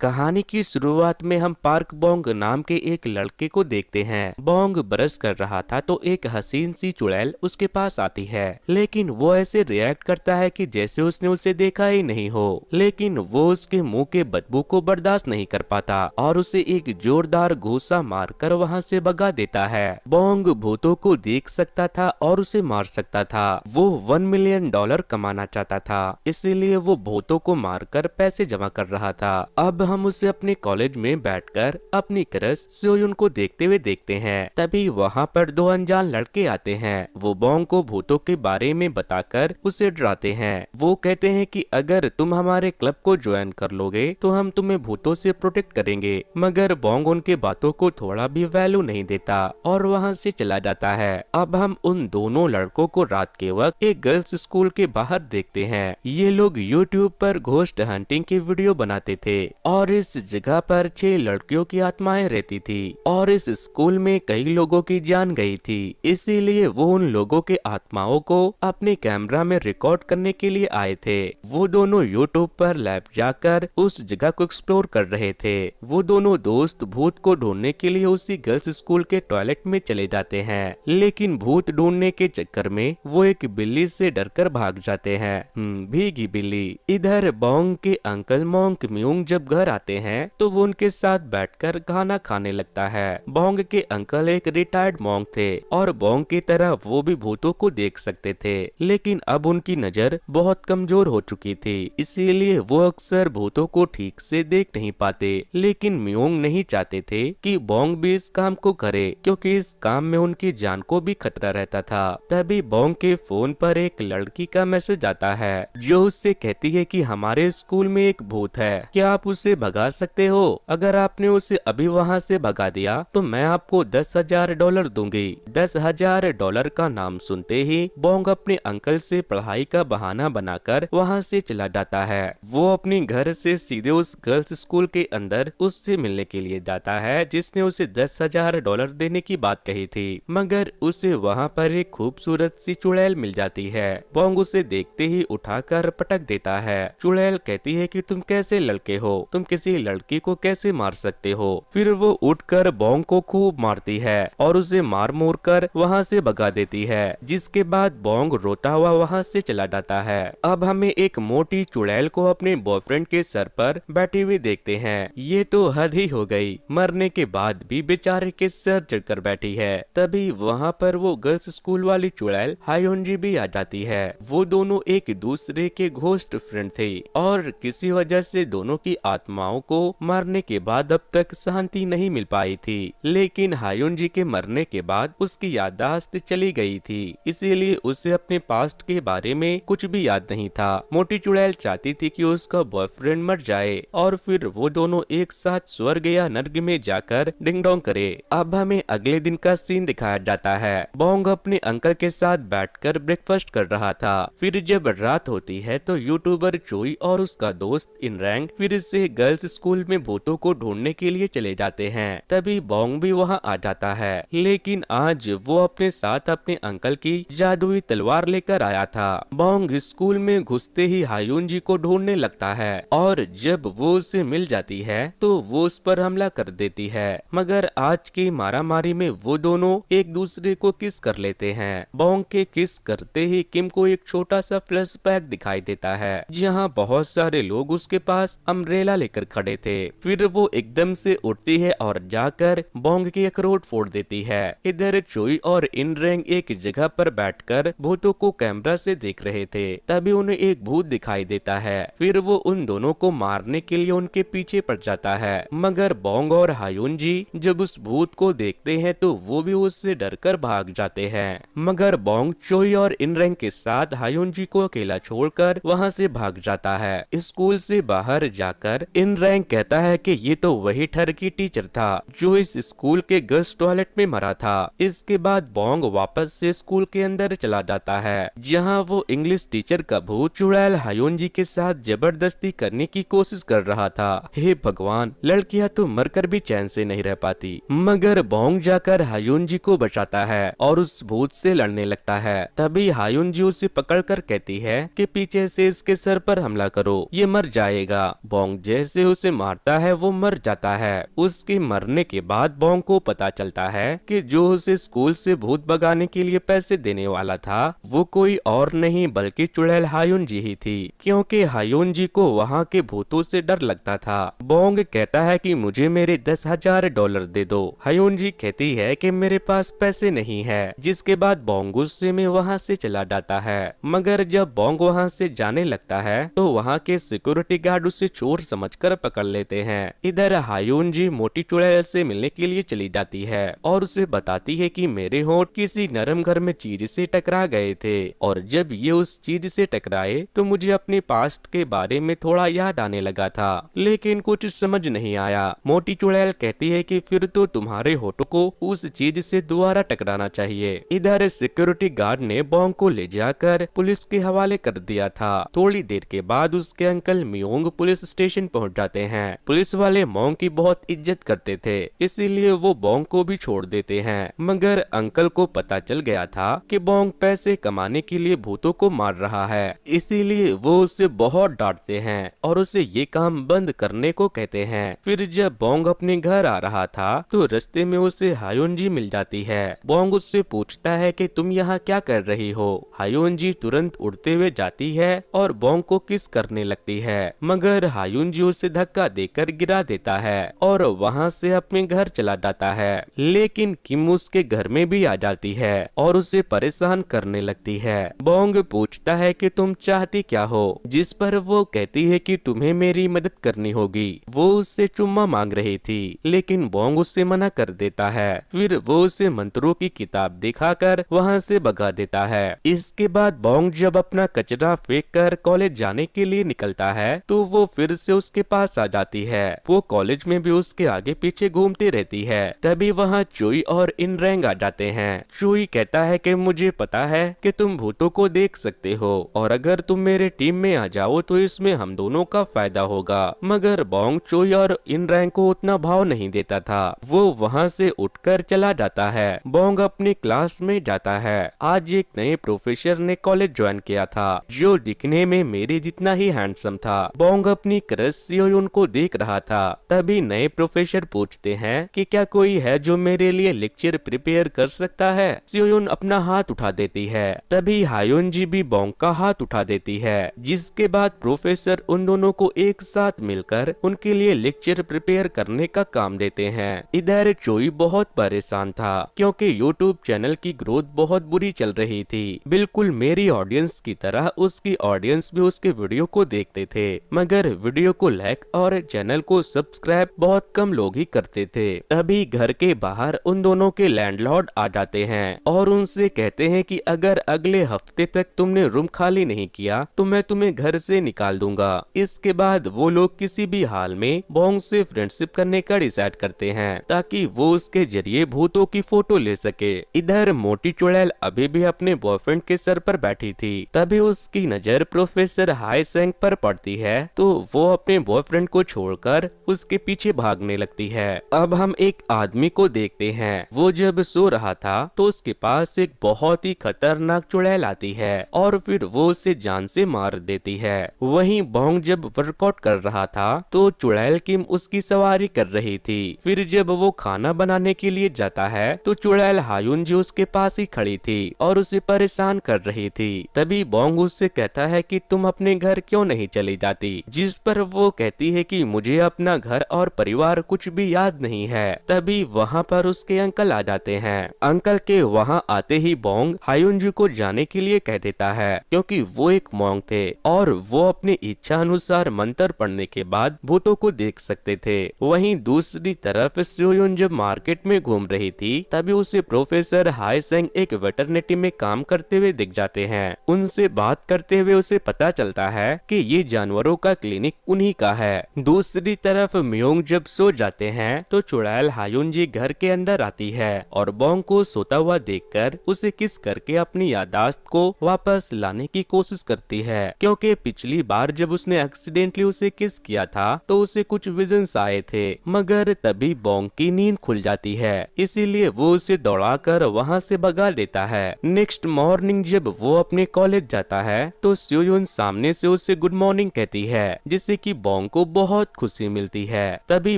कहानी की शुरुआत में हम पार्क बोंग नाम के एक लड़के को देखते हैं। बोंग ब्रश कर रहा था तो एक हसीन सी चुड़ैल उसके पास आती है, लेकिन वो ऐसे रिएक्ट करता है कि जैसे उसने उसे देखा ही नहीं हो। लेकिन वो उसके मुंह के बदबू को बर्दाश्त नहीं कर पाता और उसे एक जोरदार घूंसा मारकर वहां से भगा देता है। बोंग भूतों को देख सकता था और उसे मार सकता था। वो $1 मिलियन कमाना चाहता था, इसीलिए वो भूतों को मारकर पैसे जमा कर रहा था। अब हम उसे अपने कॉलेज में बैठकर अपनी क्रश सोयुन को देखते हुए देखते हैं। तभी वहाँ पर दो अनजान लड़के आते हैं। वो बोंग को भूतों के बारे में बताकर उसे डराते हैं। वो कहते हैं कि अगर तुम हमारे क्लब को ज्वाइन कर लोगे तो हम तुम्हें भूतों से प्रोटेक्ट करेंगे। मगर बोंग उनके बातों को थोड़ा भी वैल्यू नहीं देता और वहाँ से चला जाता है। अब हम उन दोनों लड़कों को रात के वक्त एक गर्ल्स स्कूल के बाहर देखते हैं। ये लोग यूट्यूब पर घोस्ट हंटिंग की वीडियो बनाते थे और इस जगह पर 6 लड़कियों की आत्माएं रहती थी और इस स्कूल में कई लोगों की जान गई थी। इसीलिए वो उन लोगों के आत्माओं को अपने कैमरा में रिकॉर्ड करने के लिए आए थे। वो दोनों यूट्यूब पर लैब जाकर उस जगह को एक्सप्लोर कर रहे थे। वो दोनों दोस्त भूत को ढूंढने के लिए उसी गर्ल्स स्कूल के टॉयलेट में चले जाते हैं, लेकिन भूत ढूंढने के चक्कर में वो एक बिल्ली से डरकर भाग जाते हैं। भीगी बिल्ली। इधर बोंग के अंकल मोंक म्यूंग जब घर आते हैं तो वो उनके साथ बैठकर खाना खाने लगता है। बोंग के अंकल एक रिटायर्ड मोंक थे और बोंग की तरह वो भी भूतों को देख सकते थे, लेकिन अब उनकी नजर बहुत कमजोर हो चुकी थी, इसीलिए वो अक्सर भूतों को ठीक से देख नहीं पाते। लेकिन म्यूंग नहीं चाहते थे कि बोंग भी इस काम को करे, क्योंकि इस काम में उनकी जान को भी खतरा रहता था। तभी बोंग के फोन पर एक लड़की का मैसेज आता है जो उससे कहती है कि हमारे स्कूल में एक भूत है, क्या आप उसे भगा सकते हो? अगर आपने उसे अभी वहाँ से भगा दिया तो मैं आपको $10,000 दूंगी। $10,000 का नाम सुनते ही बोंग अपने अंकल से पढ़ाई का बहाना बनाकर वहाँ से चला जाता है। वो अपने घर से सीधे उस गर्ल्स स्कूल के अंदर उससे मिलने के लिए जाता है जिसने उसे $10,000 देने की बात कही थी। मगर उसे वहाँ पर एक खूबसूरत सी चुड़ैल मिल जाती है। बोंग उसे देखते ही उठाकर पटक देता है। चुड़ैल कहती है कि तुम कैसे लड़के हो, तुम किसी लड़की को कैसे मार सकते हो? फिर वो उठकर बोंग को खूब मारती है और उसे मार मोर कर वहाँ से भगा देती है, जिसके बाद बोंग रोता हुआ वहाँ से चला जाता है। अब हमें एक मोटी चुड़ैल को अपने बॉयफ्रेंड के सर पर बैठी हुई देखते हैं। ये तो हद ही हो गई, मरने के बाद भी बेचारे के सर चढ़कर बैठी है। तभी वहाँ पर वो गर्ल्स स्कूल वाली चुड़ैल हायोंजी भी आ जाती है। वो दोनों एक दूसरे के घोस्ट फ्रेंड थे और किसी वजह से दोनों की आत्माओं को मरने के बाद अब तक शांति नहीं मिल पाई थी। लेकिन हायुनजी के मरने के बाद उसकी याददाश्त चली गई थी, इसीलिए उसे अपने पास्ट के बारे में कुछ भी याद नहीं था। मोटी चुड़ैल चाहती थी कि उसका बॉयफ्रेंड मर जाए और फिर वो दोनों एक साथ स्वर्ग या नर्क में जाकर डिंग डोंग करे। अब हमें अगले दिन का सीन दिखाया जाता है। बोंग अपने अंकल के साथ बैठकर ब्रेकफास्ट कर रहा था। फिर जब रात होती है तो यूट्यूबर चोई और उसका दोस्त इनरैंग फिर से गर्ल्स स्कूल में भूतों को ढूंढने के लिए चले जाते हैं। तभी बोंग भी वहां आ जाता है, लेकिन आज वो अपने साथ अपने अंकल की जादुई तलवार लेकर आया था। बोंग स्कूल में घुसते ही हायुनजी को ढूंढने लगता है और जब वो उसे मिल जाती है तो वो उस पर हमला कर देती है। मगर आज की मारामारी में वो दोनों एक दूसरे को किस कर लेते हैं। बोंग के किस करते ही किम को एक छोटा सा फ्लैशबैक दिखाई देता है जहां बहुत सारे लोग उसके पास अम्ब्रेला लेकर खड़े थे। फिर वो एकदम से उठती है और जाकर बोंग की अखरोट फोड़ देती है। इधर चोई और इनरेंग एक जगह पर बैठकर भूतों को कैमरा से देख रहे थे। तभी उन्हें एक भूत दिखाई देता है। फिर वो उन दोनों को मारने के लिए उनके पीछे पड़ जाता है। मगर बोंग और हायुनजी जब उस भूत को देखते हैं तो वो भी उससे डरकर भाग जाते हैं। मगर बोंग चोई और इनरेंग के साथ हायुनजी को अकेला छोड़कर वहां से भाग जाता है। स्कूल से बाहर जाकर इनरेंग कहता है कि ये तो वही ठरकी टीचर था जो इस स्कूल के गर्ल्स टॉयलेट में मरा था। इसके बाद बोंग वापस से स्कूल के अंदर चला जाता है जहां वो इंग्लिश टीचर का भूत चुड़ैल हायुनजी के साथ जबरदस्ती करने की कोशिश कर रहा था। हे भगवान, लड़कियां तो मरकर भी चैन से नहीं रह पाती। मगर बोंग जाकर हायुनजी को बचाता है और उस भूत से लड़ने लगता है। तभी हायुनजी उसे पकड़कर कहती है कि पीछे से इसके सर पर हमला करो, ये मर जाएगा। बोंग जैसे जैसे उसे मारता है वो मर जाता है। उसके मरने के बाद बोंग को पता चलता है कि जो उसे स्कूल से भूत भगाने के लिए पैसे देने वाला था वो कोई और नहीं बल्कि चुड़ैल हायुनजी ही थी, क्योंकि हायुनजी को वहाँ के भूतों से डर लगता था। बोंग कहता है कि मुझे मेरे $10,000 दे दो। हायुनजी कहती है कि मेरे पास पैसे नहीं है, जिसके बाद बोंग गुस्से में वहाँ से चला जाता है। मगर जब बोंग वहाँ से जाने लगता है तो वहाँ के सिक्योरिटी गार्ड उसे चोर समझकर पकड़ लेते हैं। इधर हायुनजी मोटी चुड़ैल से मिलने के लिए चली जाती है और उसे बताती है कि मेरे होंठ किसी नरम गर्म चीज से टकरा गए थे और जब ये उस चीज से टकराए तो मुझे अपने पास्ट के बारे में थोड़ा याद आने लगा था, लेकिन कुछ समझ नहीं आया। मोटी चुड़ैल कहती है कि फिर तो तुम्हारे होठों को उस चीज से दोबारा टकराना चाहिए। इधर सिक्योरिटी गार्ड ने बोंग को ले जाकर पुलिस के हवाले कर दिया था। थोड़ी देर के बाद उसके अंकल मियोंग पुलिस स्टेशन पहुंच जाते हैं। पुलिस वाले बोंग की बहुत इज्जत करते थे, इसीलिए वो बोंग को भी छोड़ देते हैं। मगर अंकल को पता चल गया था कि बोंग पैसे कमाने के लिए भूतों को मार रहा है, इसीलिए वो उसे बहुत डांटते हैं और उसे ये काम बंद करने को कहते हैं। फिर जब बोंग अपने घर आ रहा था तो रास्ते में उसे हायुनजी मिल जाती है। बोंग उससे पूछता है कि तुम यहाँ क्या कर रही हो। हायुनजी तुरंत उड़ते हुए जाती है और बोंग को किस करने लगती है, मगर हायुनजी उसे धक्का देकर गिरा देता है और वहाँ से अपने घर चला जाता है। लेकिन किम उसके घर में भी आ जाती है और उसे परेशान करने लगती है। बोंग पूछता है कि तुम चाहती क्या हो, जिस पर वो कहती है कि तुम्हें मेरी मदद करनी होगी। वो उससे चुम्मा मांग रही थी, लेकिन बोंग उससे मना कर देता है। फिर वो उसे मंत्रों की किताब दिखाकर वहाँ से भगा देता है। इसके बाद बोंग जब अपना कचरा फेंक कर कॉलेज जाने के लिए निकलता है तो वो फिर से उसके पास आ जाती है। वो कॉलेज में भी उसके आगे पीछे घूमती रहती है। तभी वहाँ चोई और इनरेंग आ जाते हैं। चोई कहता है कि मुझे पता है कि तुम भूतों को देख सकते हो और अगर तुम मेरे टीम में आ जाओ तो इसमें हम दोनों का फायदा होगा। मगर बोंग चोई और इनरेंग को उतना भाव नहीं देता था। वो वहाँ से उठकर चला जाता है। बोंग अपनी क्लास में जाता है। आज एक नए प्रोफेसर ने कॉलेज ज्वाइन किया था जो दिखने में मेरे जितना ही हैंडसम था। बोंग अपनी क्रश सियोयुन को देख रहा था। तभी नए प्रोफेसर पूछते हैं कि क्या कोई है जो मेरे लिए लेक्चर प्रिपेयर कर सकता है। सियोयुन अपना हाथ उठा देती है। तभी हायुनजी भी बोंग का हाथ उठा देती है, जिसके बाद प्रोफेसर उन दोनों को एक साथ मिलकर उनके लिए लेक्चर प्रिपेयर करने का काम देते हैं। इधर चोई बहुत परेशान था क्योंकि यूट्यूब चैनल की ग्रोथ बहुत बुरी चल रही थी। बिल्कुल मेरी ऑडियंस की तरह उसकी ऑडियंस भी उसके वीडियो को देखते थे, मगर वीडियो को लाइक और चैनल को सब्सक्राइब बहुत कम लोग ही करते थे। तभी घर के बाहर उन दोनों के लैंडलॉर्ड आ जाते हैं और उनसे कहते हैं कि अगर अगले हफ्ते तक तुमने रूम खाली नहीं किया तो मैं तुम्हें घर से निकाल दूंगा। इसके बाद वो लोग किसी भी हाल में बोंग से फ्रेंडशिप करने का डिसाइड करते हैं ताकि वो उसके जरिए भूतों की फोटो ले सके। इधर मोटी चुड़ैल अभी भी अपने बॉयफ्रेंड के सर पर बैठी थी। तभी उसकी नजर प्रोफेसर हाई सेंग पर पड़ती है तो वो अपने बॉयफ्रेंड को छोड़कर उसके पीछे भागने लगती है। अब हम एक आदमी को देखते हैं। वो जब सो रहा था तो उसके पास एक बहुत ही खतरनाक चुड़ैल आती है और फिर वो उसे जान से मार देती है। वहीं बोंग जब वर्कआउट कर रहा था तो चुड़ैल किम उसकी सवारी कर रही थी। फिर जब वो खाना बनाने के लिए जाता है तो चुड़ैल हायुनजी उसके पास ही खड़ी थी और उसे परेशान कर रही थी। तभी बोंग उससे कहता है कि तुम अपने घर क्यों नहीं चली जाती, जिस पर वो कहती है कि मुझे अपना घर और परिवार कुछ भी याद नहीं है। तभी वहाँ पर उसके अंकल आ जाते हैं। अंकल के वहाँ आते ही बोंग हायुनजी को जाने के लिए कह देता है क्योंकि वो एक मॉन्क थे और वो अपनी इच्छा अनुसार मंत्र पढ़ने के बाद भूतों को देख सकते थे। वहीं दूसरी तरफ सियोयुन जब मार्केट में घूम रही थी तभी उसे प्रोफेसर हाई सेंग एक वेटरनिटी में काम करते हुए दिख जाते हैं। उनसे बात करते हुए उसे पता चलता है कि ये जानवरों का क्लिनिक उन्हीं का है। दूसरी तरफ मियोंग जब सो जाते हैं तो चुड़ैल हायुनजी घर के अंदर आती है और बोंग को सोता हुआ देखकर उसे किस करके अपनी यादाश्त को वापस लाने की कोशिश करती है, क्योंकि पिछली बार जब उसने एक्सीडेंटली उसे किस किया था तो उसे कुछ विजन्स आए थे। मगर तभी बोंग की नींद खुल जाती है, इसीलिए वो उसे दौड़ाकर वहाँ से भगा देता है। नेक्स्ट मॉर्निंग जब वो अपने कॉलेज जाता है तो सियोयुन सामने से उसे गुड मॉर्निंग कहती है, जिससे कि बोंग को बहुत खुशी मिलती है। तभी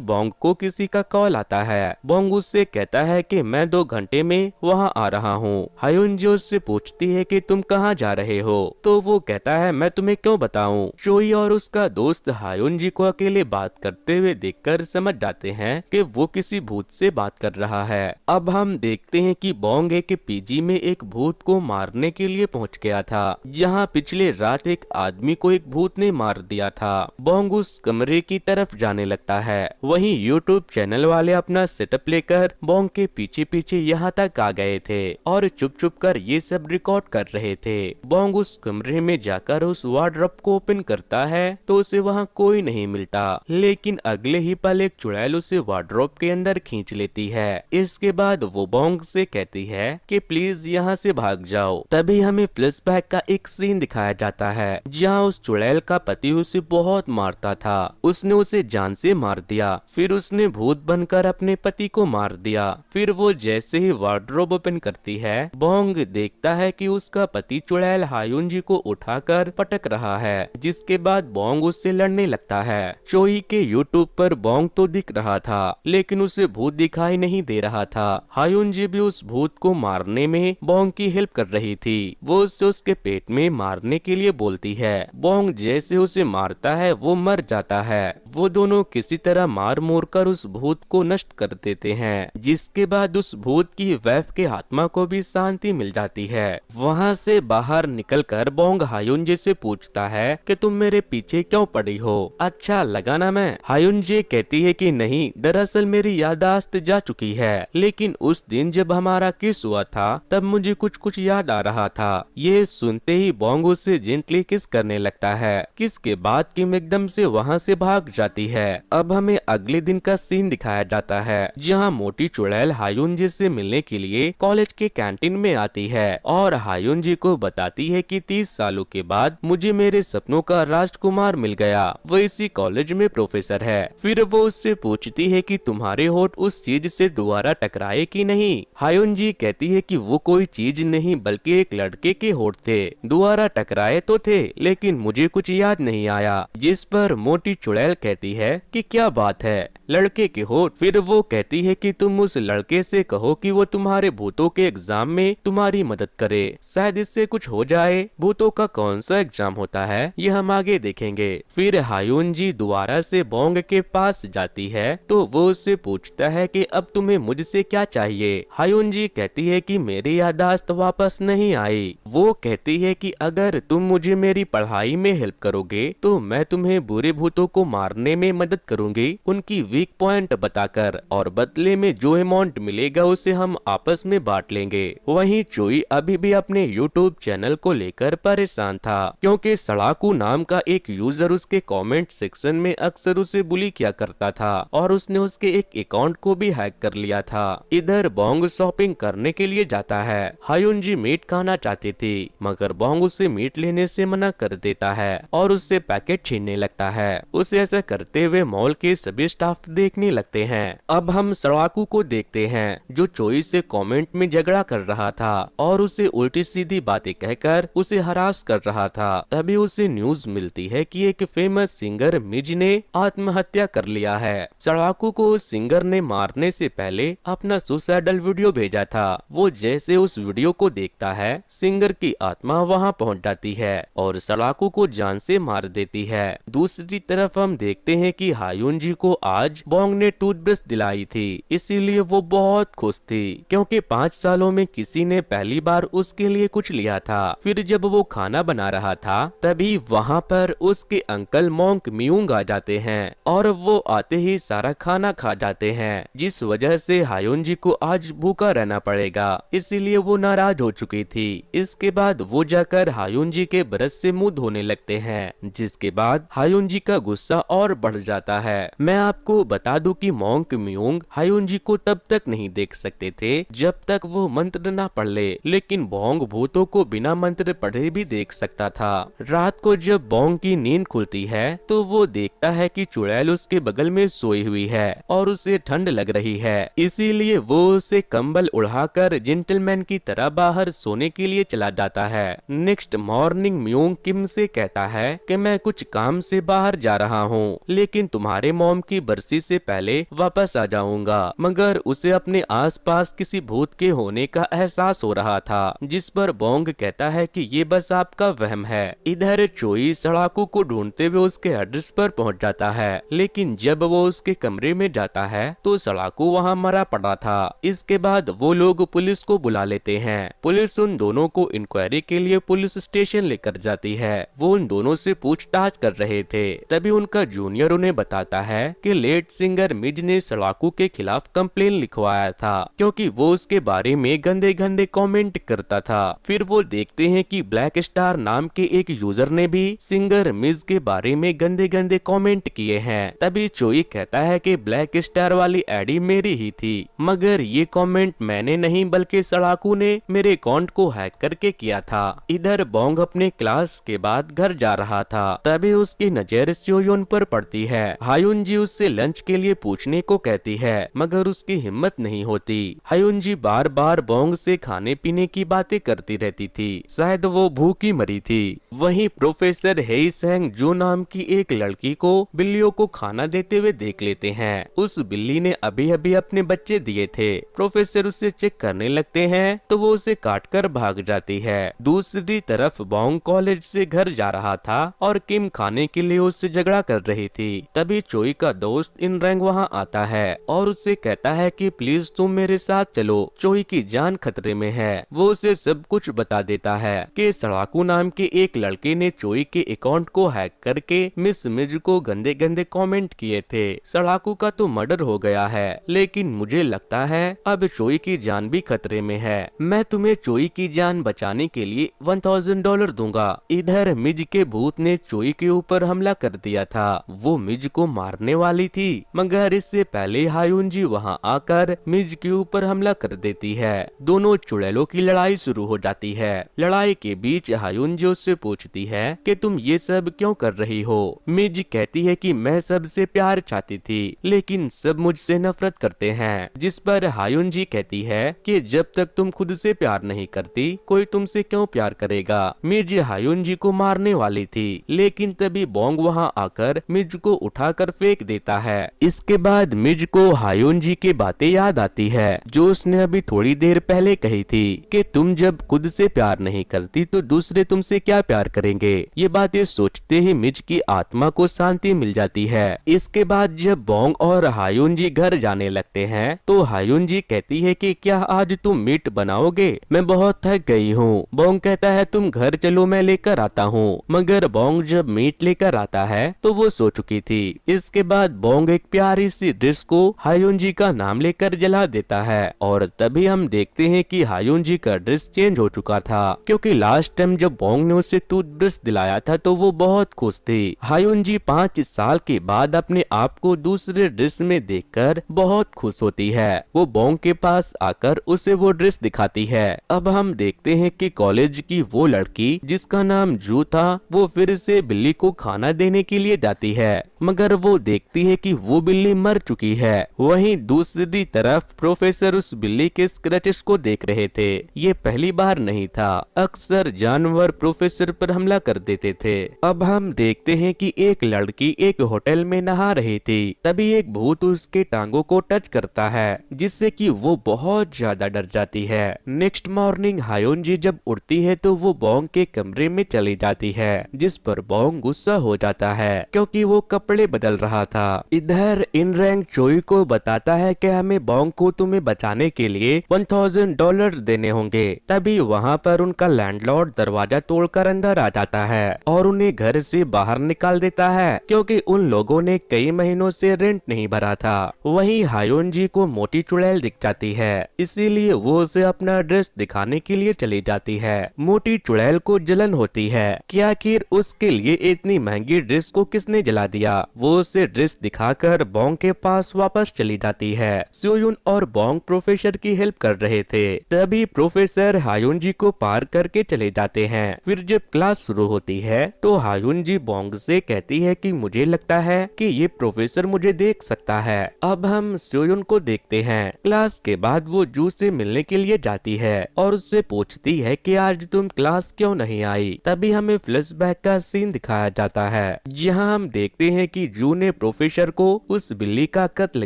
बोंग को किसी का कॉल आता है। बोंग उससे कहता है कि मैं 2 घंटे में वहाँ आ रहा हूँ। हायुंजी उससे पूछती है कि तुम कहाँ जा रहे हो, तो वो कहता है मैं तुम्हें क्यों बताऊं। चोई और उसका दोस्त हायुंजी को अकेले बात करते हुए देखकर समझ जाते हैं कि वो किसी भूत से बात कर रहा है। अब हम देखते हैं कि बोंग एक पीजी में एक भूत को मारने के लिए पहुंच गया था, जहां पिछले रात एक आदमी को एक भूत ने मार दिया था। बोंग उस कमरे की तरफ जाने लगता है। वहीं यूट्यूब चैनल वाले अपना सेटअप लेकर बोंग के पीछे पीछे यहाँ तक आ गए थे और चुप चुप कर ये सब रिकॉर्ड कर रहे थे। बोंग उस कमरे में जाकर उस वार्डरोब को ओपन करता है तो उसे वहाँ कोई नहीं मिलता, लेकिन अगले ही पल एक चुड़ैल उसे वार्डरोब के अंदर खींच लेती है। इसके बाद वो बोंग से कहती है कि प्लीज यहाँ से भाग जाओ। तभी हमें फ्लैशबैक का एक सीन दिखाया जाता है जहाँ उस चुड़ैल का पति उसे बहुत मारता था। उसने उसे जान से मार दिया, फिर उसने भूत बनकर अपने पति को मार दिया। फिर वो जैसे ही वार्डरोब ओपन करती है, बोंग देखता है कि उसका पति चुड़ैल हायुंजी को उठाकर पटक रहा है, जिसके बाद बोंग उससे लड़ने लगता है। चोई के यूट्यूब पर बोंग तो दिख रहा था, लेकिन उसे भूत दिखाई नहीं दे रहा था। हायुंजी भी उस भूत को मारने में बोंग की हेल्प कर रही थी। वो उससे उसके पेट में मारने के लिए बोलती है। बोंग जैसे उसे मारता है वो मर जाता है। वो दोनों किसी तरह मार मोर कर उस भूत को नष्ट कर देते हैं, जिसके बाद उस भूत की वैफ के आत्मा को भी शांति मिल जाती है। वहाँ से बाहर निकलकर बोंग हायुंजी से पूछता है कि तुम मेरे पीछे क्यों पड़ी हो, अच्छा लगा ना मैं। हायुंजी कहती है कि नहीं, दरअसल मेरी याददाश्त जा चुकी है, लेकिन उस दिन जब हमारा किस हुआ था तब मुझे कुछ कुछ याद आ रहा था। ये सुनते ही बोंग उससे जेंटली किस करने लगता है। किस के बाद किम एकदम से वहाँ से भाग जाती है। अब हमें अगले दिन का सीन दिखाया जाता है जहाँ मोटी चुड़ैल हायुंजी से मिलने के लिए कॉलेज के कैंटीन में आती है और हायुंजी को बताती है कि 30 सालों के बाद मुझे मेरे सपनों का राजकुमार मिल गया, वो इसी कॉलेज में प्रोफेसर है। फिर वो उससे पूछती है कि तुम्हारे होठ उस चीज से दोबारा टकराए कि नहीं। हायुंजी कहती है कि वो कोई चीज नहीं बल्कि एक लड़के के होठ थे, दोबारा टकराए तो थे लेकिन मुझे कुछ याद नहीं आया। जिस पर मोटी चुड़ैल कहती है कि क्या बात है, लड़के के होठ। फिर वो कहती है कि तुम उस लड़के से कहो कि वो तुम्हारे भूतों के एग्जाम में तुम्हारी मदद करे, शायद इससे कुछ हो जाए। भूतों का कौन सा एग्जाम होता है ये हम आगे देखेंगे। फिर हायुंजी दोबारा से बोंग के पास जाती है तो वो उससे पूछता है कि अब तुम्हें मुझसे क्या चाहिए। हायुंजी कहती है कि मेरी याददाश्त वापस नहीं आई। वो कहती है कि अगर तुम मुझे मेरी पढ़ाई में हेल्प करोगे तो मैं तुम्हें बुरे भूतों को मारने में मदद करूंगी, उनकी वीक पॉइंट बताकर, और बदले में जो अमाउंट मिलेगा उसे हम आपस में बांट लेंगे। वहीं चोई अभी भी अपने यूट्यूब चैनल को लेकर परेशान था, क्योंकि सड़ाकू नाम का एक यूजर उसके कमेंट सेक्शन में अक्सर उसे बुली किया करता था और उसने उसके एक अकाउंट को भी हैक कर लिया था। इधर बोंग शॉपिंग करने के लिए जाता है। हायुंजी मीट खाना चाहती थी, मगर बोंग उसे मीट लेने से मना कर देता है और उससे पैकेट छीनने लगता है। उसे ऐसा करते हुए मॉल के सभी स्टाफ देखने लगते हैं। अब हम सड़ाकू को देखते हैं जो चोई से कमेंट में झगड़ा कर रहा था और उसे उल्टी सीधी बातें कहकर उसे हरास कर रहा था। तभी उसे न्यूज मिलती है कि एक फेमस सिंगर मिज ने आत्महत्या कर लिया है। सड़ाकू को उस सिंगर ने मारने से पहले अपना सुसाइडल वीडियो भेजा था। वो जैसे उस वीडियो को देखता है, सिंगर की आत्मा वहां पहुंच जाती है और सड़ाकू को जान से मार देती है। दूसरी तरफ हम देखते हैं कि हायुंजी को आज बोंग ने टूथब्रश दिलाई थी, इसीलिए वो बहुत खुश थी, क्योंकि 5 सालों में किसी ने पहली बार उसके लिए कुछ लिया था। फिर जब वो खाना बना रहा था तभी वहाँ पर उसके अंकल मोंक मियूंग आ जाते हैं और वो आते ही सारा खाना खा जाते हैं, जिस वजह से हायुंजी को आज भूखा रहना पड़ेगा, इसीलिए वो नाराज हो चुकी थी। इसके बाद वो जाकर हायुंजी के ब्रश से मुंह धोने लगते हैं, जिसके बाद हायुंजी का गुस्सा और बढ़ जाता है। मैं आपको आपको बता दूं कि मोंक म्यूंग हायुनजी को तब तक नहीं देख सकते थे जब तक वो मंत्र ना पढ़ ले, लेकिन बोंग भूतों को बिना मंत्र पढ़े भी देख सकता था। रात को जब बोंग की नींद खुलती है तो वो देखता है कि चुड़ैल उसके बगल में सोई हुई है और उसे ठंड लग रही है, इसीलिए वो उसे कंबल उड़ाकर जेंटलमैन की तरह बाहर सोने के लिए चला जाता है। नेक्स्ट मॉर्निंग म्यूंग किम से कहता है कि मैं कुछ काम से बाहर जा रहा हूँ, लेकिन तुम्हारे मॉम की बरसी से पहले वापस आ जाऊंगा। मगर उसे अपने आसपास किसी भूत के होने का एहसास हो रहा था, जिस पर बोंग कहता है कि ये बस आपका वहम है। इधर चोई सड़ाकू को ढूंढते हुए उसके एड्रेस पर पहुंच जाता है, लेकिन जब वो उसके कमरे में जाता है तो सड़ाकू वहां मरा पड़ा था। इसके बाद वो लोग पुलिस को बुला लेते हैं। पुलिस उन दोनों को इंक्वायरी के लिए पुलिस स्टेशन लेकर जाती है। वो उन दोनों से पूछताछ कर रहे थे, तभी उनका जूनियर उन्हें बताता है कि लेट सिंगर मिज ने सड़ाकू के खिलाफ कंप्लेन लिखवाया था, क्योंकि वो उसके बारे में गंदे गंदे कमेंट करता था। फिर वो देखते हैं कि ब्लैक स्टार नाम के एक यूजर ने भी सिंगर मिज के बारे में गंदे गंदे कमेंट किए हैं। तभी चोई कहता है कि ब्लैक स्टार वाली आईडी मेरी ही थी, मगर ये कमेंट मैंने नहीं बल्कि सड़ाकू ने मेरे अकाउंट को हैक करके किया था। इधर बोंग अपने क्लास के बाद घर जा रहा था, तभी उसकी नजर स्योयोन पर पड़ती है। हायुनजी उससे लंच के लिए पूछने को कहती है, मगर उसकी हिम्मत नहीं होती। हायुनजी बार बार बोंग से खाने पीने की बातें करती रहती थी, शायद वो भूखी मरी थी। वहीं प्रोफेसर हेई सेंग जो नाम की एक लड़की को बिल्लियों को खाना देते हुए देख लेते हैं। उस बिल्ली ने अभी अभी अपने बच्चे दिए थे। प्रोफेसर उसे चेक करने लगते हैं तो वो उसे काटकर भाग जाती है। दूसरी तरफ बोंग कॉलेज से घर जा रहा था और किम खाने के लिए उससे झगड़ा कर रही थी। तभी चोई का दोस्त इन रैंग वहाँ आता है और उससे कहता है कि प्लीज तुम मेरे साथ चलो, चोई की जान खतरे में है। वो उसे सब कुछ बता देता है कि सड़ाकू नाम के एक लड़के ने चोई के अकाउंट को हैक करके मिस मिज को गंदे गंदे कमेंट किए थे। सड़ाकू का तो मर्डर हो गया है, लेकिन मुझे लगता है अब चोई की जान भी खतरे में है। मैं तुम्हें चोई की जान बचाने के लिए $1000 दूंगा। इधर मिज के भूत ने चोई के ऊपर हमला कर दिया था। वो मिज को मारने वाली थी, मगर इससे पहले हायुनजी वहां आकर मिज के ऊपर हमला कर देती है। दोनों चुड़ैलों की लड़ाई शुरू हो जाती है। लड़ाई के बीच हायुनजी उससे पूछती है कि तुम ये सब क्यों कर रही हो। मिज कहती है कि मैं सबसे प्यार चाहती थी, लेकिन सब मुझसे नफरत करते हैं। जिस पर हायुनजी कहती है कि जब तक तुम खुद से प्यार नहीं करती, कोई तुमसे क्यों प्यार करेगा। मिज हायुनजी को मारने वाली थी, लेकिन तभी बोंग वहां आकर मिज को उठाकर फेंक देता है। इसके बाद मिज को हायुनजी की बातें याद आती है जो उसने अभी थोड़ी देर पहले कही थी कि तुम जब खुद से प्यार नहीं करती तो दूसरे तुमसे क्या प्यार करेंगे। ये बातें सोचते ही मिज की आत्मा को शांति मिल जाती है। इसके बाद जब बोंग और हायुनजी घर जाने लगते हैं तो हायुनजी कहती है कि क्या आज तुम मीट बनाओगे, मैं बहुत थक गई हूँ। बोंग कहता है तुम घर चलो, मैं लेकर आता हूँ। मगर बोंग जब मीट लेकर आता है तो वो सो चुकी थी। इसके बाद बोंग एक प्यारी सी डिश को हायुनजी का नाम लेकर जला देता है और तभी हम देखते हैं कि हायुनजी का ड्रेस चेंज हो चुका था, क्योंकि लास्ट टाइम जब बोंग ने उसे टूथब्रश दिलाया था तो वो बहुत खुश थी। हायुनजी 5 साल के बाद अपने आप को दूसरे ड्रेस में देखकर बहुत खुश होती है। वो बोंग के पास आकर उसे वो ड्रेस दिखाती है। अब हम देखते हैं कि कॉलेज की वो लड़की जिसका नाम जू था वो फिर से बिल्ली को खाना देने के लिए जाती है, मगर वो देखती है कि वो बिल्ली मर चुकी है। वहीं दूसरी तरफ प्रोफेसर उस बिल्ली के स्क्रैचेस को देख रहे थे। ये पहली बार नहीं था, अक्सर जानवर प्रोफेसर पर हमला कर देते थे। अब हम देखते हैं कि एक लड़की एक होटल में नहा रही थी, तभी एक भूत उसके टांगों को टच करता है, जिससे कि वो बहुत ज्यादा डर जाती है। नेक्स्ट मॉर्निंग हायुनजी जब उठती है तो वो बोंग के कमरे में चली जाती है, जिस पर बोंग गुस्सा हो जाता है क्योंकि वो कपड़े बदल रहा था। इधर इन रैंग चोई को बताता है कि हमें बोंग को तुम्हें बचाने के लिए $1000 देने होंगे। तभी वहाँ पर उनका लैंडलॉर्ड दरवाजा तोड़कर अंदर आ जाता है और उन्हें घर से बाहर निकाल देता है, क्योंकि उन लोगों ने कई महीनों से रेंट नहीं भरा था। वहीं हायुनजी को मोटी चुड़ैल दिख जाती है, इसीलिए वो उसे अपना ड्रेस दिखाने के लिए चली जाती है। मोटी चुड़ैल को जलन होती है कि आखिर उसके लिए इतनी महंगी ड्रेस को किसने जला दिया। वो उसे ड्रेस दिखा उठाकर बोंग के पास वापस चली जाती है। सोयुन और बोंग प्रोफेसर की हेल्प कर रहे थे, तभी प्रोफेसर हायुन जी को पार करके चले जाते हैं। फिर जब क्लास शुरू होती है तो हायुन जी बोंग से कहती है कि मुझे लगता है कि ये प्रोफेसर मुझे देख सकता है। अब हम सोयुन को देखते हैं। क्लास के बाद वो जू से मिलने के लिए जाती है और उससे पूछती है कि आज तुम क्लास क्यों नहीं आई। तभी हमें फ्लैशबैक का सीन दिखाया जाता है, जहां हम देखते हैं कि जू ने प्रोफेसर को उस बिल्ली का कत्ल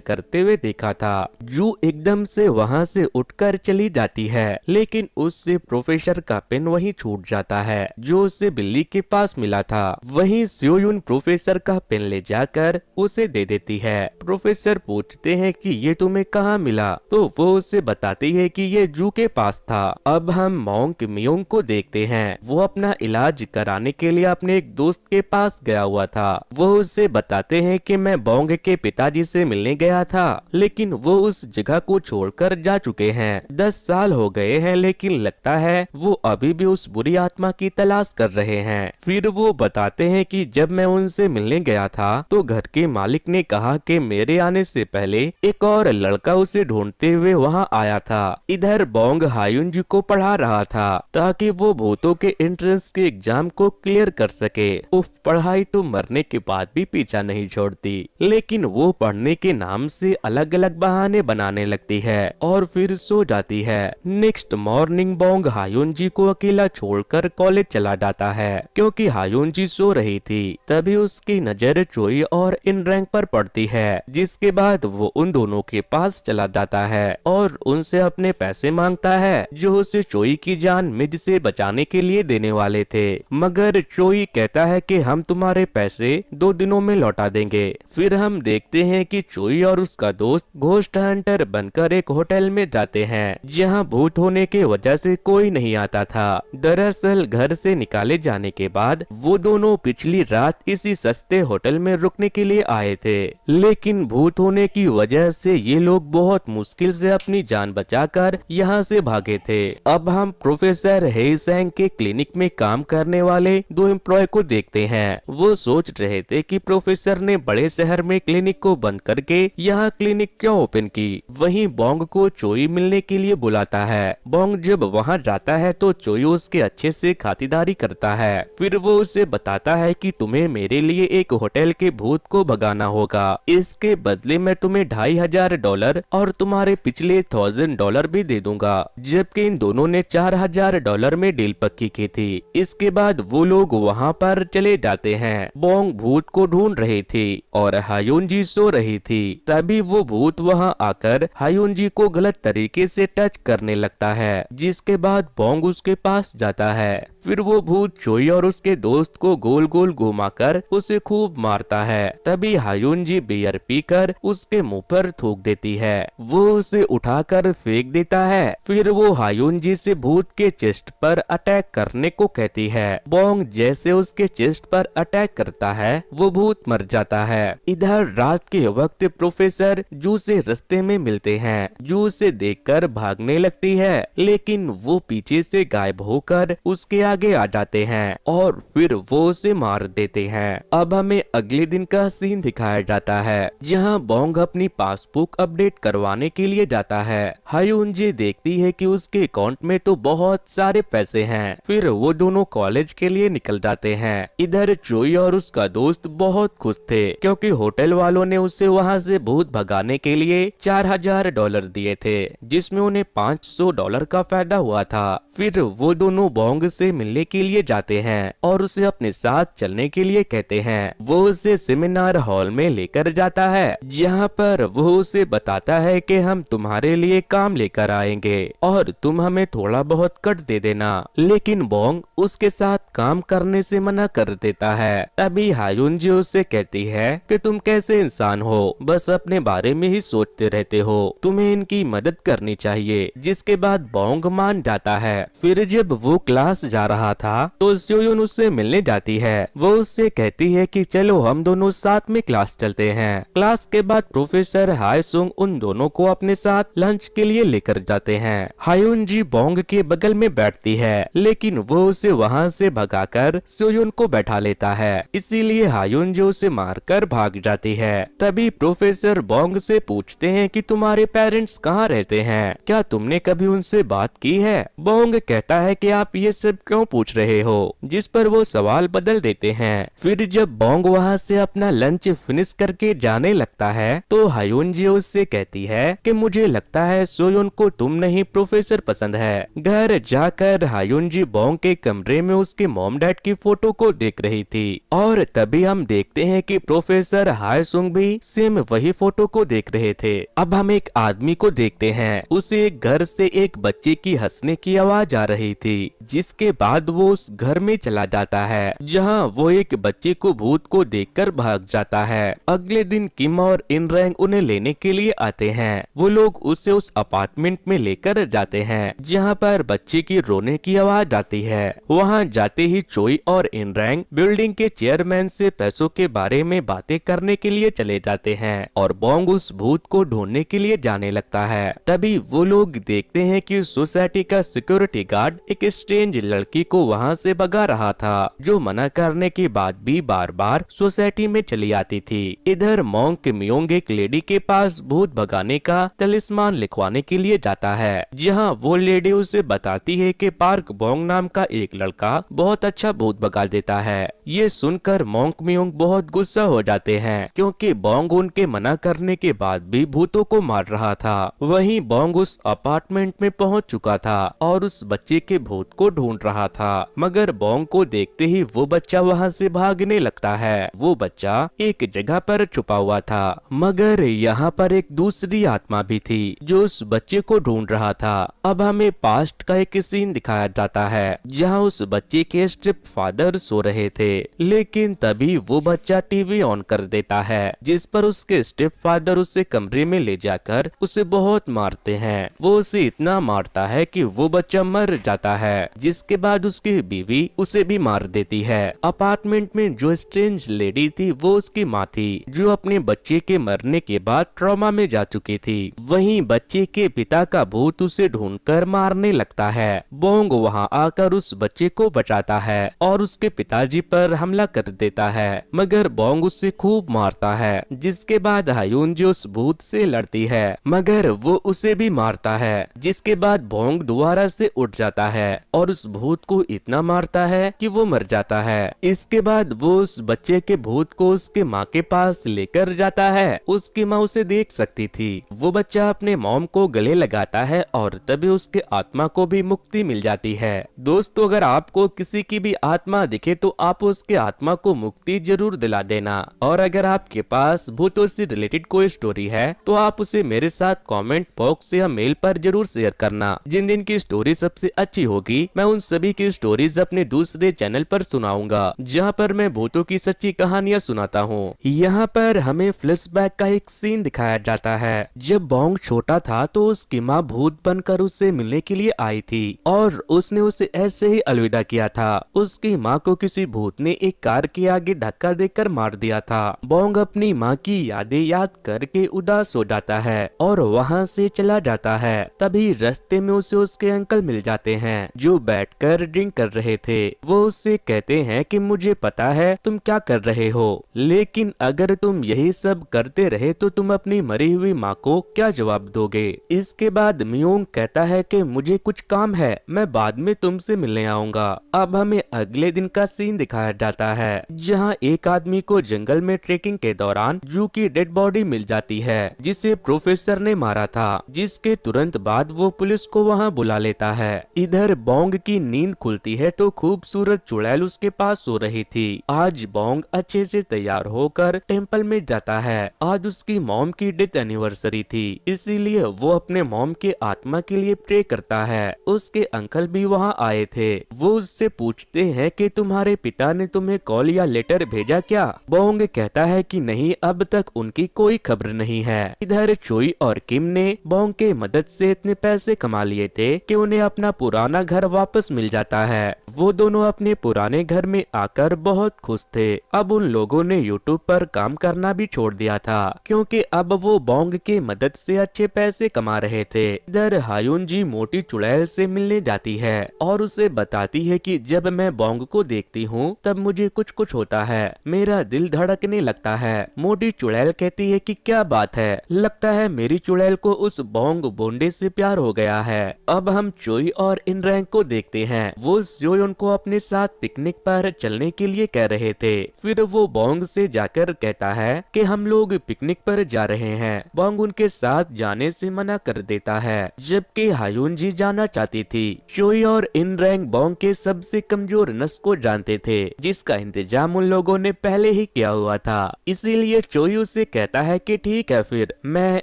करते हुए देखा था। जू एकदम से वहां से उठकर चली जाती है, लेकिन उससे प्रोफेसर का पेन वहीं छूट जाता है जो उससे बिल्ली के पास मिला था। वहीं सोयुन प्रोफेसर का पेन ले जाकर उसे दे देती है। प्रोफेसर पूछते हैं कि ये तुम्हें कहाँ मिला, तो वो उसे बताती है कि ये जू के पास था। अब हम मोंक मियोंग को देखते हैं। वो अपना इलाज कराने के लिए अपने एक दोस्त के पास गया हुआ था। वो उससे बताते हैं कि मैं बोंग के पिताजी से मिलने गया था, लेकिन वो उस जगह को छोड़कर जा चुके हैं। 10 साल हो गए हैं, लेकिन लगता है वो अभी भी उस बुरी आत्मा की तलाश कर रहे हैं। फिर वो बताते हैं कि जब मैं उनसे मिलने गया था तो घर के मालिक ने कहा कि मेरे आने से पहले एक और लड़का उसे ढूंढते हुए वहां आया था। इधर बोंग हायुन जी को पढ़ा रहा था ताकि वो भूतों के एंट्रेंस के एग्जाम को क्लियर कर सके। उफ, पढ़ाई तो मरने के बाद भी पीछा नहीं छोड़ती, लेकिन वो पढ़ने के नाम से अलग अलग बहाने बनाने लगती है और फिर सो जाती है। नेक्स्ट मॉर्निंग बोंग हायुन जी को अकेला छोड़कर कॉलेज चला जाता है। क्योंकि हायुन जी सो रही थी, तभी उसकी नजर चोई और इन रैंक पर पड़ती है, जिसके बाद वो उन दोनों के पास चला जाता है और उनसे अपने पैसे मांगता है जो उसे चोई की जान मिज से बचाने के लिए देने वाले थे। मगर चोई कहता है कि हम तुम्हारे पैसे 2 दिनों में लौटा देंगे। फिर हम देखते हैं कि चोई और उसका दोस्त घोस्ट हंटर बनकर एक होटल में जाते हैं, जहां भूत होने के वजह से कोई नहीं आता था। दरअसल घर से निकाले जाने के बाद वो दोनों पिछली रात इसी सस्ते होटल में रुकने के लिए आए थे, लेकिन भूत होने की वजह से ये लोग बहुत मुश्किल से अपनी जान बचाकर यहाँ से भागे थे। अब हम प्रोफेसर हेइसेंग के क्लिनिक में काम करने वाले 2 एम्प्लॉय को देखते हैं। वो सोच रहे थे कि प्रोफेसर ने बड़े शहर में क्लिनिक को बंद करके यहाँ क्लिनिक क्यों ओपन की। वहीं बोंग को चोई मिलने के लिए बुलाता है। बोंग जब वहाँ जाता है तो चोई उसके अच्छे से खातिरदारी करता है। फिर वो उसे बताता है कि तुम्हें मेरे लिए एक होटल के भूत को भगाना होगा। इसके बदले मैं तुम्हें $2500 और तुम्हारे पिछले $1000 भी दे दूंगा। जबकि इन दोनों ने $4000 में डील पक्की की थी। इसके बाद वो लोग वहाँ पर चले जाते हैं। बोंग भूत को ढूंढ रही थी और हायुन जी सो रही थी। तभी वो भूत वहाँ आकर हायुन जी को गलत तरीके से टच करने लगता है, जिसके बाद बोंग उसके पास जाता है। फिर वो भूत चोई और उसके दोस्त को गोल गोल घुमाकर उसे खूब मारता है। तभी हायुन जी बियर पीकर उसके मुंह पर थूक देती है। वो उसे उठाकर फेंक देता है। फिर वो हायुन जी से भूत के चेस्ट पर अटैक करने को कहती है। बोंग जैसे उसके चेस्ट पर अटैक करता है, वो भूत मर जाता है। इधर रात के वक्त प्रोफेसर जू से रास्ते में मिलते हैं। जू उसे देखकर भागने लगती है, लेकिन वो पीछे से गायब होकर उसके आगे आ जाते हैं और फिर वो उसे मार देते हैं। अब हमें अगले दिन का सीन दिखाया जाता है, जहां बोंग अपनी पासबुक अपडेट करवाने के लिए जाता है। हायुन जी देखती है कि उसके अकाउंट में तो बहुत सारे पैसे हैं। फिर वो दोनों कॉलेज के लिए निकल जाते हैं। इधर चोई और उसका दोस्त बहुत खुश थे, क्योंकि होटल वालों ने उसे वहां से भूत भगाने के लिए $4000 दिए थे, जिसमें उन्हें $500 का फायदा हुआ था। फिर वो दोनों बोंग से मिलने के लिए जाते हैं और उसे अपने साथ चलने के लिए कहते हैं। वो उसे सेमिनार हॉल में लेकर जाता है, जहाँ पर वो उसे बताता है कि हम तुम्हारे लिए काम लेकर आएंगे और तुम हमें थोड़ा बहुत कट दे देना। लेकिन बोंग उसके साथ काम करने से मना कर देता है। तभी हायुन जी उससे कहती है कि तुम कैसे इंसान हो, बस अपने बारे में ही सोचते रहते हो, तुम्हें इनकी मदद करनी चाहिए। जिसके बाद बोंग मान जाता है। फिर जब वो क्लास जा रहा था तो स्योयुन उससे मिलने जाती है। वो उससे कहती है कि चलो हम दोनों साथ में क्लास चलते हैं। क्लास के बाद प्रोफेसर हाय सुंग उन दोनों को अपने साथ लंच के लिए लेकर जाते हैं। हायुन जी बोंग के बगल में बैठती है, लेकिन वो उसे वहाँ से भगाकर स्योयुन को बैठा लेता है, इसीलिए हायुन जी उसे मारकर भाग जाती है। तभी प्रोफेसर बोंग से पूछते हैं कि तुम्हारे पेरेंट्स कहाँ रहते हैं, क्या तुमने कभी उनसे बात की है? बोंग कहता है कि आप ये सब क्यों पूछ रहे हो, जिस पर वो सवाल बदल देते हैं। फिर जब बोंग वहाँ से अपना लंच फिनिश करके जाने लगता है तो हायुन जी उससे कहती है कि मुझे लगता है सोयुन को तुम नहीं प्रोफेसर पसंद है। घर जाकर हायुन जी बोंग के कमरे में उसके मॉम डैड की फोटो को देख रही थी और तभी हम देखते हैं कि प्रोफेसर हाय सुंग भी सेम वही फोटो को देख रहे थे। अब हम एक आदमी को देखते हैं, उसे एक घर से एक बच्चे की हंसने की आवाज आ रही थी, जिसके बाद वो उस घर में चला जाता है जहाँ वो एक बच्चे को भूत को देखकर भाग जाता है। अगले दिन किम और इन रैंग उन्हें लेने के लिए आते हैं। वो लोग उसे उस अपार्टमेंट में लेकर जाते हैं जहाँ पर बच्चे की रोने की आवाज आती है। वहाँ जाते ही चोई और इन रैंग बिल्डिंग के चेयरमैन से पैसों के बारे में बातें करने के लिए चले जाते हैं और बोंग उस भूत को ढूंढने के लिए जाने लगता है। तभी वो लोग देखते हैं कि सोसाइटी का सिक्योरिटी गार्ड एक स्ट्रेंज लड़की को वहाँ से भगा रहा था, जो मना करने के बाद भी बार बार सोसाइटी में चली आती थी। इधर मोंग मियोंग एक लेडी के पास भूत भगाने का तलिस्मान लिखवाने के लिए जाता है, जहाँ वो लेडी उसे बताती है कि पार्क बोंग नाम का एक लड़का बहुत अच्छा भूत भगा देता है। ये सुनकर मोंग मियोंग बहुत गुस्सा हो जाते हैं, क्योंकि बोंग उनके मना करने के बाद भी भूतों को मार रहा था। वहीं बोंग उस अपार्टमेंट में पहुंच चुका था और उस बच्चे के भूत को ढूंढ रहा था, मगर बोंग को देखते ही वो बच्चा वहाँ से भागने लगता है। वो बच्चा एक जगह पर छुपा हुआ था, मगर यहाँ पर एक दूसरी आत्मा भी थी जो उस बच्चे को ढूंढ रहा था। अब हमें पास्ट का एक सीन दिखाया जाता है जहाँ उस बच्चे के स्टेप फादर सो रहे थे, लेकिन तभी वो बच्चा टीवी ऑन कर देता है, जिस पर उसके स्टेप फादर उसे कमरे में ले जाकर उसे बहुत मारते हैं। वो उसे इतना मारता है कि वो बच्चा मर जाता है, जिसके बाद उसकी बीवी उसे भी मार देती है। अपार्टमेंट में जो स्ट्रेंज लेडी थी वो उसकी माँ थी, जो अपने बच्चे के मरने के बाद ट्रॉमा में जा चुकी थी। वहीं बच्चे के पिता का भूत उसे ढूंढकर मारने लगता है। बोंग वहां आकर उस बच्चे को बचाता है और उसके पिताजी पर हमला कर देता है, मगर बोंग उससे खूब मारता है, जिसके बाद हायुन जो उस भूत से लड़ती है, मगर वो उसे भी मारता है, जिसके बाद बोंग दोबारा से उठ जाता है और उस भूत को इतना मारता है कि वो मर जाता है। इसके बाद वो उस बच्चे के भूत को उसके माँ के पास लेकर जाता है। उसकी माँ उसे देख सकती थी। वो बच्चा अपने मॉम को गले लगाता है और तभी उसके आत्मा को भी मुक्ति मिल जाती है। दोस्तों, अगर आपको किसी की भी आत्मा दिखे तो आप उसके आत्मा को मुक्ति जरूर दिला देना, और अगर आपके पास भूतों से रिलेटेड कोई स्टोरी है तो आप उसे मेरे साथ कमेंट बॉक्स या मेल पर जरूर शेयर करना। जिन दिन की स्टोरी सबसे अच्छी होगी मैं उन सभी की स्टोरीज अपने दूसरे चैनल पर सुनाऊंगा, जहां पर मैं भूतों की सच्ची कहानियां सुनाता हूं। यहाँ पर हमें फ्लैशबैक का एक सीन दिखाया जाता है। जब बोंग छोटा था तो उसकी माँ भूत बनकर उससे मिलने के लिए आई थी और उसने उसे ऐसे ही अलविदा किया था। उसकी माँ को किसी भूत ने एक कार के आगे धक्का देकर मार दिया था। बोंग अपनी माँ की यादें याद करके उदास हो जाता है और वहाँ से चला जाता है। तभी रास्ते में उसे उसके अंकल मिल जाते हैं, जो बैठकर ड्रिंक कर रहे थे। वो उससे कहते हैं कि मुझे पता है तुम क्या कर रहे हो, लेकिन अगर तुम यही सब करते रहे तो तुम अपनी मरी हुई माँ को क्या जवाब दोगे। इसके बाद मियोंग कहता है कि मुझे कुछ काम है, मैं बाद में तुमसे मिलने आऊंगा। अब हमें अगले दिन का सीन दिखाया जाता है, जहाँ एक आदमी को जंगल में ट्रेकिंग के दौरान जू की डेड बॉडी मिल जाती है, जिसे प्रोफेसर ने मारा था, जिसके तुरंत बाद वो पुलिस को वहाँ बुला लेता है। इधर बोंग की नींद खुलती है तो खूबसूरत चुड़ैल उसके पास सो रही थी। आज बोंग अच्छे से तैयार होकर टेम्पल में जाता है। आज उसकी मॉम की डेथ एनिवर्सरी थी, इसीलिए वो अपने मॉम के आत्मा के लिए प्रे करता है। उसके अंकल भी वहाँ आए थे। वो उससे पूछते हैं कि तुम्हारे पिता ने तुम्हें कॉल या लेटर भेजा क्या। बोंग कहता है कि नहीं, अब तक उनकी कोई खबर नहीं है। इधर चोई और किम ने बोंग के मदद से इतने पैसे कमा लिए थे कि उन्हें अपना पुराना घर वापस मिल जाता है। वो दोनों अपने पुराने घर में आकर बहुत खुश थे। अब उन लोगों ने यूट्यूब पर काम करना भी छोड़ दिया था, क्योंकि अब वो बोंग की मदद से अच्छे पैसे कमा रहे थे। इधर हायुन जी मोटी चुड़ैल से मिलने जाती है और उसे बताती है कि जब मैं बोंग को देखती हूँ तब मुझे कुछ कुछ होता है, मेरा दिल धड़कने लगता है। मोटी चुड़ैल कहती है कि क्या बात है, लगता है मेरी चुड़ैल को उस बोंग बोंडे से प्यार हो गया है। अब हम चोई और इनरैंग को देखते हैं। वो स्योयुन को अपने साथ पिकनिक पर चलने के लिए कह रहे थे। फिर वो बोंग से जाकर कहता है कि हम लोग पिकनिक पर जा रहे हैं। बोंग उनके साथ जाने से मना कर देता है, जबकि हायुन जी जाना चाहती थी। चोई और इनरैंग बोंग के सबसे कमजोर नस को जानते थे, जिसका इंतजाम उन लोगों ने पहले ही किया हुआ था। इसीलिए चोई उसे कहता है कि ठीक है, फिर मैं,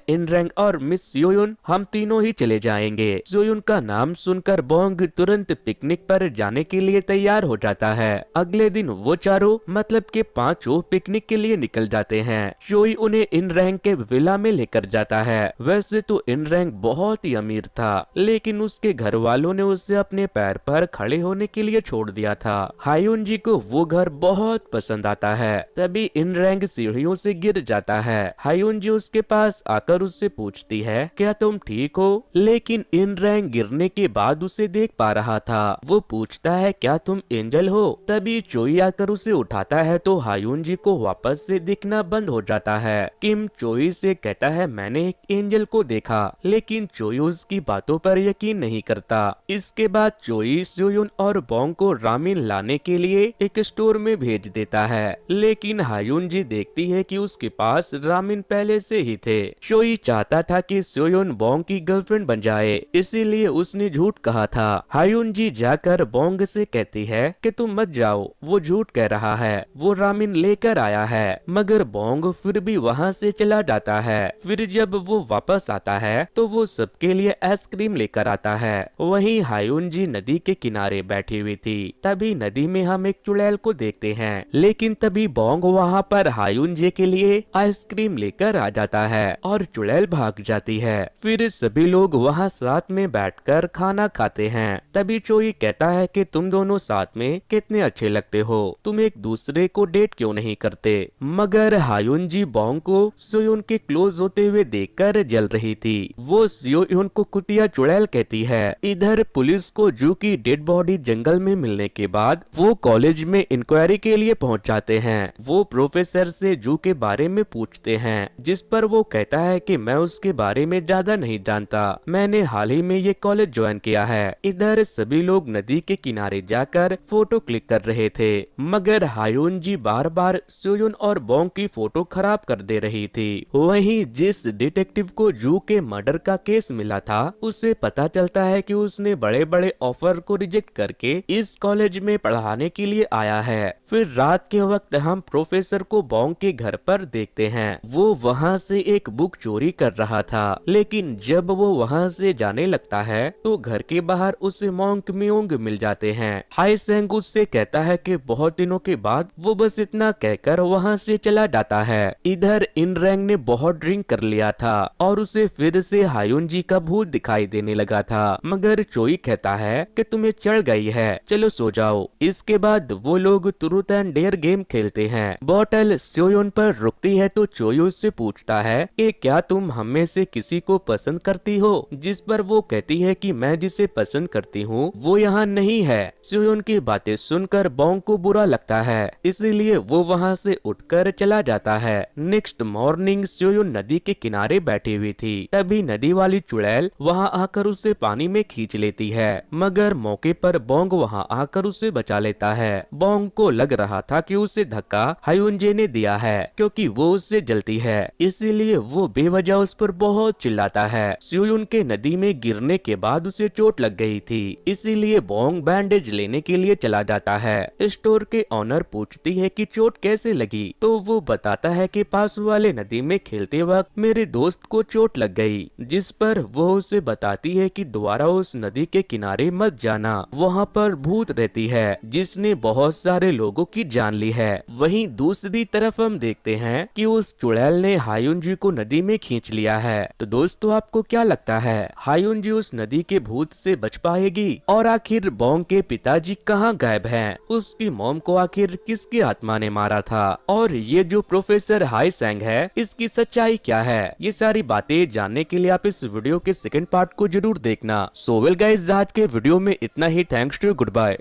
इनरैंग और मिस स्योयुन हम तीनों ही चले जाएंगे। स्योयुन का नाम सुनकर बोंग तुरंत पिकनिक पर जाने के लिए तैयार हो जाता है। अगले दिन वो चारों मतलब के पांचों पिकनिक के लिए निकल जाते हैं। चोई उन्हें इनरैंग के विला में लेकर जाता है। वैसे तो इनरैंग बहुत ही अमीर था, लेकिन उसके घर वालों ने उसे अपने पैर पर खड़े होने के लिए छोड़ दिया था। हायुन जी को वो घर बहुत पसंद आता है। तभी इनरैंग सीढ़ियों से गिर जाता है। हायुन जी उसके पास आकर उससे पूछती है, क्या तुम ठीक हो? लेकिन इनरैंग गिरने के बाद उसे देख पा रहा था। वो पूछता है, क्या तुम एंजल हो? तभी चोई आकर उसे उठाता है तो हायुन जी को वापस से दिखना बंद हो जाता है। किम चोई से कहता है, मैंने एक एंजल को देखा, लेकिन चोई उसकी बातों पर यकीन नहीं करता। इसके बाद चोई स्योयुन और बोंग को रामेन लाने के लिए एक स्टोर में भेज देता है, लेकिन हायुन जी देखती है कि उसके पास रामेन पहले से ही थे। चोई चाहता था कि स्योयुन बोंग की गर्लफ्रेंड बन जाए, इसीलिए उसने झूठ कहा था। हायुन जी जाकर बोंग से कहती है कि तुम मत जाओ, वो झूठ कह रहा है, वो रामेन लेकर आया है। मगर बोंग फिर भी वहाँ से चला जाता है। फिर जब वो वापस आता है तो वो सबके लिए आइसक्रीम लेकर आता है। वहीं हायुन जी नदी के किनारे बैठी हुई थी। तभी नदी में हम एक चुड़ैल को देखते हैं, लेकिन तभी बोंग वहाँ पर हायुन जी के लिए आइसक्रीम लेकर आ जाता है और चुड़ैल भाग जाती है। फिर सभी लोग वहाँ साथ में बैठकर खाना खाते हैं। तभी चोई कहता है कि तुम दोनों साथ में कितने अच्छे लगते हो, तुम एक दूसरे को डेट क्यों नहीं करते? मगर हायुन जी बोंग को स्योयुन के क्लोज होते हुए देखकर जल रही थी। वो स्योयुन को कुतिया चुड़ैल कहती है। इधर पुलिस को जू की डेड बॉडी जंगल में मिलने के बाद वो कॉलेज में इंक्वायरी के लिए पहुंच जाते हैं। वो प्रोफेसर से जू के बारे में पूछते हैं, जिस पर वो कहता है कि मैं उसके बारे में ज्यादा नहीं जानता, मैंने हाल ही में ये कॉलेज ज्वाइन किया है। इधर सभी लोग नदी के किनारे जाकर फोटो क्लिक कर रहे थे, मगर हायुन जी बार बार स्योयुन और बोंग की फोटो खराब कर दे रही थी। वहीं जिस डिटेक्टिव को जू के मर्डर का केस मिला था, उसे पता चलता है कि उसने बड़े बड़े ऑफर को रिजेक्ट करके इस कॉलेज में पढ़ाने के लिए आया है। फिर रात के वक्त हम प्रोफेसर को बोंग के घर पर देखते हैं। वो वहाँ से एक बुक चोरी कर रहा था, लेकिन जब वो वहाँ से जाने लगता है तो घर के बाहर उसे मोंक मियोंग मिल जाते हैं। हाई सेंग उससे कहता है कि बहुत दिनों के बाद। वो बस इतना कहकर वहाँ से चला जाता है। इधर इनरैंग ने बहुत ड्रिंक कर लिया था और उसे फिर से हायुन जी का भूत दिखाई देने लगा था, मगर चोई कहता है कि तुम्हें चढ़ गई है, चलो सो जाओ। इसके बाद वो लोग ट्रूथ एंड डेयर गेम खेलते हैं। बॉटल स्योयुन पर रुकती है तो चोई उससे पूछता है कि क्या तुम हम में से किसी को पसंद करती हो? जिस पर वो कहती है कि मैं जिसे पसंद करती हूँ वो यहाँ नहीं है। स्योयुन की बातें सुनकर बोंग को बुरा लगता है, इसीलिए वो वहाँ से उठकर चला जाता है। नेक्स्ट मॉर्निंग स्योयुन नदी के किनारे बैठी हुई थी। तभी नदी वाली चुड़ैल वहाँ आकर उसे पानी में खींच लेती है, मगर मौके पर बोंग वहाँ आकर उसे बचा लेता है। बोंग को लग रहा था कि उसे धक्का हायुनजे ने दिया है, क्योंकि वो उससे जलती है, इसीलिए वो बेवजह उस पर बहुत चिल्लाता है। स्योयुन के नदी में गिरने के बाद उसे चोट लग गई थी, इसीलिए बोंग बैंडेज लेने के लिए चला जाता है। स्टोर के ऑनर पूछती है कि चोट कैसे लगी, तो वो बताता है कि पास वाले नदी में खेलते वक्त मेरे दोस्त को चोट लग गई, जिस पर वो उसे बताती है कि दोबारा उस नदी के किनारे मत जाना, वहाँ पर भूत रहती है जिसने बहुत सारे लोगों की जान ली है। वहीं दूसरी तरफ हम देखते हैं कि उस चुड़ैल ने हायुन जी को नदी में खींच लिया है। तो दोस्तों आपको क्या लगता है, हायुन जी उस नदी के भूत से बच पाएगी? और आखिर आखिर बोंग के पिताजी कहाँ गायब हैं? उसकी मॉम को आखिर किसकी आत्मा ने मारा था? और ये जो प्रोफेसर हाई सेंग है, इसकी सच्चाई क्या है? ये सारी बातें जानने के लिए आप इस वीडियो के सेकंड पार्ट को जरूर देखना। सो वेल गाइस, आज के वीडियो में इतना ही। Thanks to, good bye.